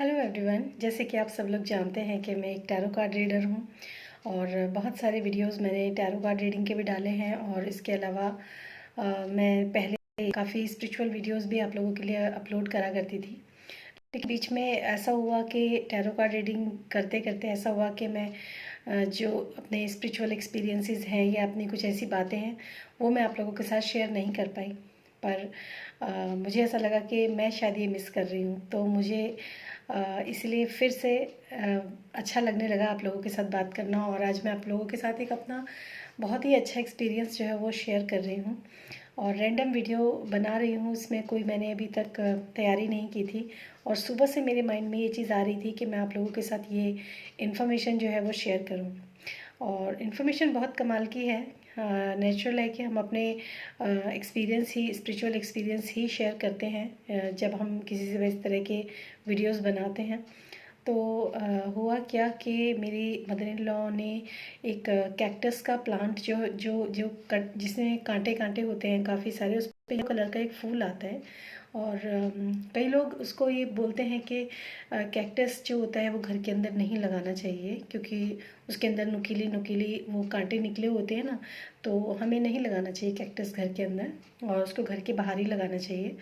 Hello everyone, जैसे कि आप सब लोग जानते हैं कि मैं एक टैरो कार्ड रीडर हूँ और बहुत सारे वीडियोस मैंने टैरो कार्ड रीडिंग के भी डाले हैं। और इसके अलावा मैं पहले काफ़ी स्पिरिचुअल वीडियोस भी आप लोगों के लिए अपलोड करा करती थी। लेकिन बीच में ऐसा हुआ कि टैरो कार्ड रीडिंग करते करते ऐसा हुआ कि मैं जो अपने स्पिरिचुअल एक्सपीरियंसेस हैं या अपनी कुछ ऐसी बातें हैं वो मैं आप लोगों के साथ शेयर नहीं कर पाई। पर मुझे ऐसा लगा कि मैं शायद ये मिस कर रही हूँ, तो मुझे इसलिए फिर से अच्छा लगने लगा आप लोगों के साथ बात करना। और आज मैं आप लोगों के साथ एक अपना बहुत ही अच्छा एक्सपीरियंस जो है वो शेयर कर रही हूँ और रैंडम वीडियो बना रही हूँ। इसमें कोई मैंने अभी तक तैयारी नहीं की थी और सुबह से मेरे माइंड में ये चीज़ आ रही थी कि मैं आप लोगों के साथ ये इन्फॉर्मेशन जो है वो शेयर करूँ। और इन्फॉर्मेशन बहुत कमाल की है। नेचुरल है कि हम अपने एक्सपीरियंस ही स्पिरिचुअल एक्सपीरियंस ही शेयर करते हैं जब हम किसी से इस तरह के वीडियोस बनाते हैं। तो हुआ क्या कि मेरी मदर इन लॉ ने एक कैक्टस का प्लांट जो जो जो कट जिसमें कांटे कांटे होते हैं काफ़ी सारे, उस पे येलो कलर का एक फूल आता है। और कई लोग उसको ये बोलते हैं कि कैक्टस जो होता है वो घर के अंदर नहीं लगाना चाहिए क्योंकि उसके अंदर नुकीली नुकीली वो कांटे निकले होते हैं ना, तो हमें नहीं लगाना चाहिए कैक्टस घर के अंदर और उसको घर के बाहर ही लगाना चाहिए।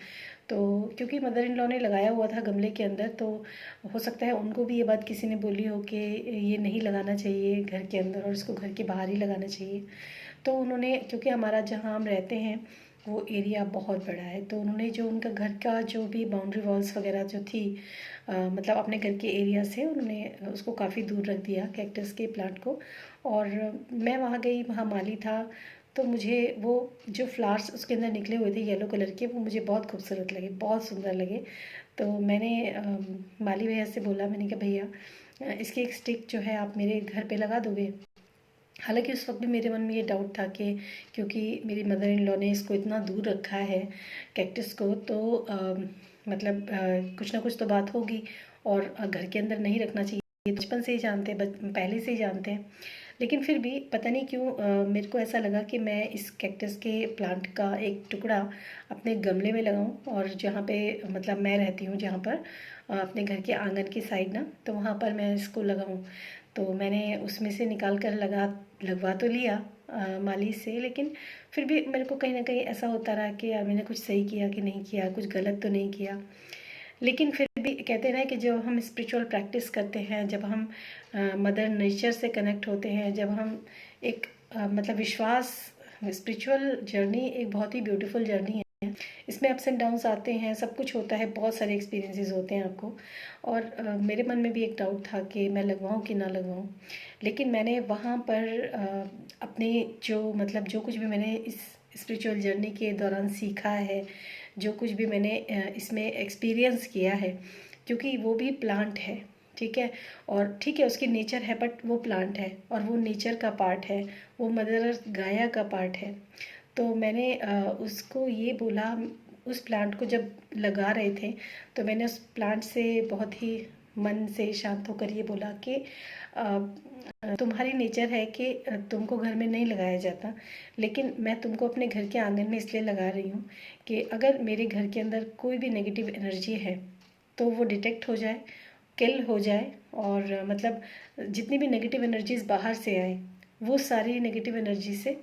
तो क्योंकि मदर इन लॉ ने लगाया हुआ था गमले के अंदर, तो हो सकता है उनको भी ये बात किसी ने बोली हो कि ये नहीं लगाना चाहिए घर के अंदर और इसको घर के बाहर ही लगाना चाहिए। तो उन्होंने, क्योंकि हमारा जहाँ हम रहते हैं वो एरिया बहुत बड़ा है, तो उन्होंने जो उनका घर का जो भी बाउंड्री वॉल्स वगैरह जो थी मतलब अपने घर के एरिया से उन्होंने उसको काफ़ी दूर रख दिया कैक्टस के प्लांट को। और मैं वहाँ गई, वहाँ माली था, तो मुझे वो जो फ्लावर्स उसके अंदर निकले हुए थे येलो कलर के, वो मुझे बहुत खूबसूरत लगे, बहुत सुंदर लगे। तो मैंने माली भैया से बोला, मैंने कहा भैया इसकी एक स्टिक जो है आप मेरे घर पे लगा दोगे। हालांकि उस वक्त भी मेरे मन में ये डाउट था कि क्योंकि मेरी मदर इन लॉ ने इसको इतना दूर रखा है कैक्टस को, तो मतलब कुछ ना कुछ तो बात होगी और घर के अंदर नहीं रखना चाहिए। बचपन से ही जानते हैं, पहले से ही जानते हैं। लेकिन फिर भी पता नहीं क्यों मेरे को ऐसा लगा कि मैं इस कैक्टस के प्लांट का एक टुकड़ा अपने गमले में लगाऊं और जहाँ पे मतलब मैं रहती हूँ, जहाँ पर अपने घर के आंगन की साइड ना, तो वहाँ पर मैं इसको लगाऊं। तो मैंने उसमें से निकाल कर लगवा तो लिया माली से, लेकिन फिर भी मेरे को कहीं ना कहीं ऐसा होता रहा कि यार मैंने कुछ सही किया कि नहीं किया, कुछ गलत तो नहीं किया। लेकिन फिर भी कहते हैं ना कि जब हम स्पिरिचुअल प्रैक्टिस करते हैं, जब हम मदर नेचर से कनेक्ट होते हैं, जब हम एक मतलब विश्वास, स्पिरिचुअल जर्नी एक बहुत ही ब्यूटीफुल जर्नी है। इसमें अप्स एंड डाउन्स आते हैं, सब कुछ होता है, बहुत सारे एक्सपीरियंसेस होते हैं आपको। और मेरे मन में भी एक डाउट था कि मैं लगवाऊं कि ना लगवाऊं। लेकिन मैंने वहाँ पर अपने जो मतलब जो कुछ भी मैंने इस स्पिरिचुअल जर्नी के दौरान सीखा है, जो कुछ भी मैंने इसमें एक्सपीरियंस किया है, क्योंकि वो भी प्लांट है, ठीक है, और ठीक है उसकी नेचर है, बट वो प्लांट है और वो नेचर का पार्ट है, वो मदर अर्थ गाया का पार्ट है। तो मैंने उसको ये बोला, उस प्लांट को जब लगा रहे थे तो मैंने उस प्लांट से बहुत ही मन से शांत होकर ये बोला कि तुम्हारी नेचर है कि तुमको घर में नहीं लगाया जाता, लेकिन मैं तुमको अपने घर के आंगन में इसलिए लगा रही हूँ कि अगर मेरे घर के अंदर कोई भी नेगेटिव एनर्जी है तो वो डिटेक्ट हो जाए, किल हो जाए। और मतलब जितनी भी नेगेटिव एनर्जीज बाहर से आए वो सारी नेगेटिव एनर्जी से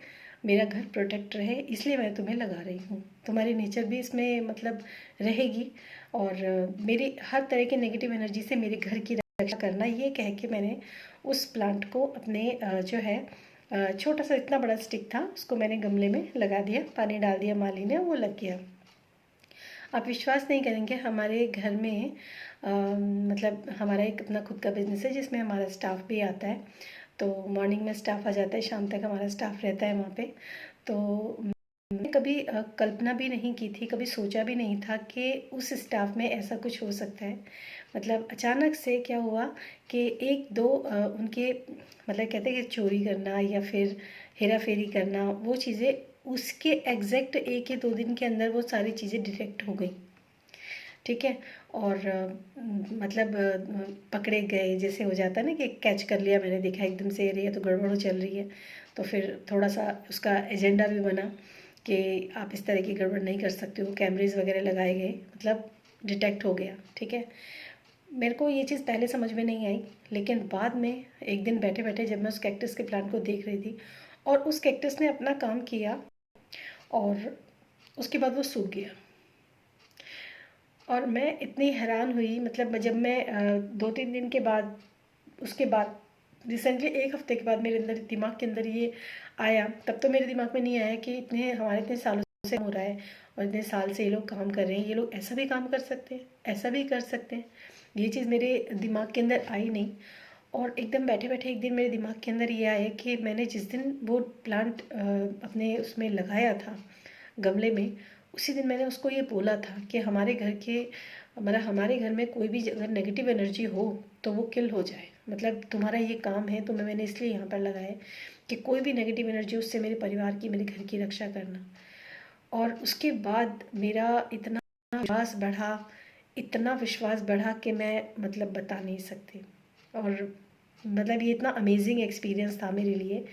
मेरा घर प्रोटेक्ट रहे, इसलिए मैं तुम्हें लगा रही हूँ। तुम्हारी नेचर भी इसमें मतलब रहेगी और मेरी हर तरह की नेगेटिव एनर्जी से मेरे घर की रक्षा करना, ये कह के मैंने उस प्लांट को अपने जो है छोटा सा, इतना बड़ा स्टिक था, उसको मैंने गमले में लगा दिया, पानी डाल दिया माली ने, वो लग गया। आप विश्वास नहीं करेंगे, हमारे घर में मतलब हमारा एक अपना खुद का बिजनेस है जिसमें हमारा स्टाफ भी आता है। तो मॉर्निंग में स्टाफ आ जाता है, शाम तक हमारा स्टाफ रहता है वहाँ पे। तो मैंने कभी कल्पना भी नहीं की थी, कभी सोचा भी नहीं था कि उस स्टाफ में ऐसा कुछ हो सकता है। मतलब अचानक से क्या हुआ कि एक दो उनके मतलब कहते हैं कि चोरी करना या फिर हेरा फेरी करना, वो चीज़ें उसके एग्जैक्ट 1 या 2 दिन के अंदर वो सारी चीज़ें डिटेक्ट हो गई, ठीक है। और मतलब पकड़े गए, जैसे हो जाता है ना कि कैच कर लिया, मैंने देखा एकदम से अरे ये तो गड़बड़ चल रही है, तो फिर थोड़ा सा उसका एजेंडा भी बना कि आप इस तरह की गड़बड़ नहीं कर सकते हो, कैमरेज वगैरह लगाए गए, मतलब डिटेक्ट हो गया, ठीक है। मेरे को ये चीज़ पहले समझ में नहीं आई, लेकिन बाद में एक दिन बैठे बैठे जब मैं उस कैक्टस के प्लांट को देख रही थी और उस कैक्टस ने अपना काम किया और उसके बाद वो सूख गया और मैं इतनी हैरान हुई। मतलब जब मैं 2-3 दिन के बाद, उसके बाद रिसेंटली 1 हफ्ते के बाद मेरे अंदर दिमाग के अंदर ये आया, तब तो मेरे दिमाग में नहीं आया कि इतने सालों से हो रहा है और इतने साल से ये लोग काम कर रहे हैं, ये लोग ऐसा भी काम कर सकते हैं, ऐसा भी कर सकते हैं। ये चीज़ मेरे दिमाग के अंदर आई नहीं। और एकदम बैठे बैठे एक दिन मेरे दिमाग के अंदर ये आया कि मैंने जिस दिन वो प्लांट अपने उसमें लगाया था गमले में, उसी दिन मैंने उसको ये बोला था कि हमारे घर के, मतलब हमारे घर में कोई भी अगर नेगेटिव एनर्जी हो तो वो किल हो जाए। मतलब तुम्हारा ये काम है, तो मैंने इसलिए यहाँ पर लगाया है कि कोई भी नेगेटिव एनर्जी, उससे मेरे परिवार की, मेरे घर की रक्षा करना। और उसके बाद मेरा इतना विश्वास बढ़ा, इतना विश्वास बढ़ा कि मैं मतलब बता नहीं सकती। और मतलब ये इतना अमेजिंग एक्सपीरियंस था मेरे लिए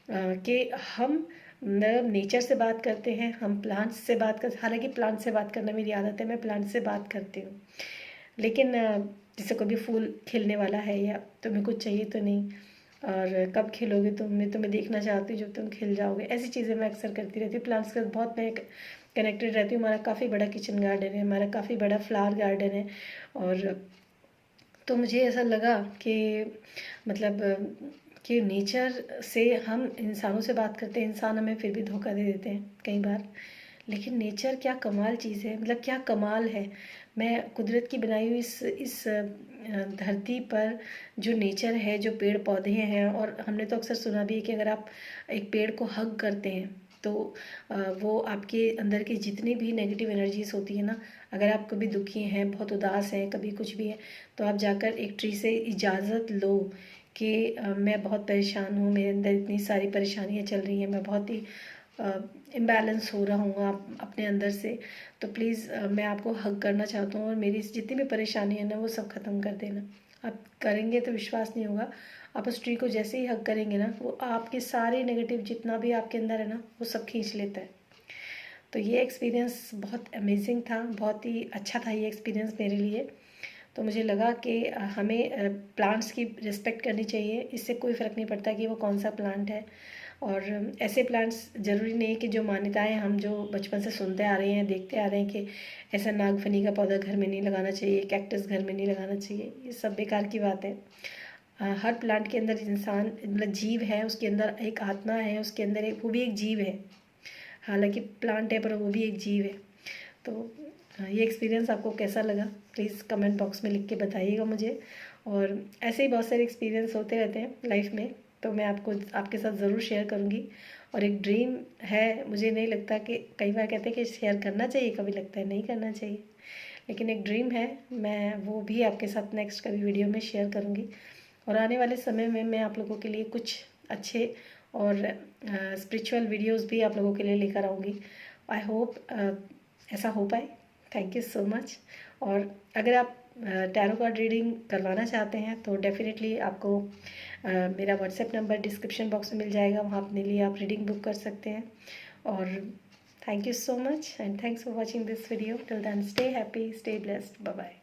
कि हम मतलब नेचर से बात करते हैं, हम प्लांट्स से बात कर, हालांकि प्लांट से बात करना मेरी आदत है, मैं प्लांट से बात करती हूँ, लेकिन जैसे कभी फूल खिलने वाला है या तुम्हें कुछ चाहिए तो नहीं, और कब खिलोगे तुम, मैं तुम्हें देखना चाहती हूँ जब तुम खिल जाओगे, ऐसी चीज़ें मैं अक्सर करती रहती हूँ। प्लांट्स के साथ बहुत मैं कनेक्टेड रहती हूँ। हमारा काफ़ी बड़ा किचन गार्डन है, हमारा काफ़ी बड़ा फ्लावर गार्डन है। और तो मुझे ऐसा लगा कि मतलब कि नेचर से हम इंसानों से बात करते हैं, इंसान हमें फिर भी धोखा दे देते हैं कई बार, लेकिन नेचर क्या कमाल चीज़ है, मतलब क्या कमाल है। मैं कुदरत की बनाई हुई इस धरती पर जो नेचर है, जो पेड़ पौधे हैं, और हमने तो अक्सर सुना भी है कि अगर आप एक पेड़ को हग करते हैं तो वो आपके अंदर की जितनी भी नेगेटिव एनर्जीज होती है ना, अगर आप कभी दुखी हैं, बहुत उदास हैं, कभी कुछ भी है, तो आप जाकर एक ट्री से इजाज़त लो कि मैं बहुत परेशान हूँ, मेरे अंदर इतनी सारी परेशानियाँ चल रही हैं, मैं बहुत ही इम्बैलेंस हो रहा हूँ आप अपने अंदर से, तो प्लीज़ मैं आपको हग करना चाहता हूँ और मेरी जितनी भी परेशानी है ना वो सब ख़त्म कर देना। आप करेंगे तो विश्वास नहीं होगा, आप उस ट्री को जैसे ही हग करेंगे ना, वो आपके सारे नेगेटिव जितना भी आपके अंदर है ना वो सब खींच लेता है। तो ये एक्सपीरियंस बहुत अमेजिंग था, बहुत ही अच्छा था ये एक्सपीरियंस मेरे लिए। तो मुझे लगा कि हमें प्लांट्स की रिस्पेक्ट करनी चाहिए, इससे कोई फ़र्क नहीं पड़ता कि वो कौन सा प्लांट है। और ऐसे प्लांट्स ज़रूरी नहीं कि जो मान्यताएं हम जो बचपन से सुनते आ रहे हैं, देखते आ रहे हैं कि ऐसा नागफनी का पौधा घर में नहीं लगाना चाहिए, कैक्टस घर में नहीं लगाना चाहिए, ये सब बेकार की बात है। हर प्लांट के अंदर इंसान मतलब जीव है, उसके अंदर एक आत्मा है, उसके अंदर एक, वो भी एक जीव है, हालांकि प्लांट है पर वो भी एक जीव है। तो ये एक्सपीरियंस आपको कैसा लगा प्लीज़ कमेंट बॉक्स में लिख के बताइएगा मुझे। और ऐसे ही बहुत सारे एक्सपीरियंस होते रहते हैं लाइफ में, तो मैं आपको आपके साथ ज़रूर शेयर करूँगी। और एक ड्रीम है, मुझे नहीं लगता कि, कई बार कहते हैं कि शेयर करना चाहिए, कभी लगता है नहीं करना चाहिए, लेकिन एक ड्रीम है, मैं वो भी आपके साथ नेक्स्ट कभी वीडियो में शेयर करूँगी। और आने वाले समय में मैं आप लोगों के लिए कुछ अच्छे और स्पिरिचुअल वीडियोस भी आप लोगों के लिए लेकर आऊँगी। आई होप ऐसा हो पाए। Thank you so much. और अगर आप टैरो कार्ड रीडिंग करवाना चाहते हैं तो डेफिनेटली आपको मेरा व्हाट्सएप नंबर डिस्क्रिप्शन बॉक्स में मिल जाएगा, वहाँ अपने लिए आप रीडिंग बुक कर सकते हैं। और thank you so much and thanks for watching this video. Till then stay happy, stay blessed, bye bye.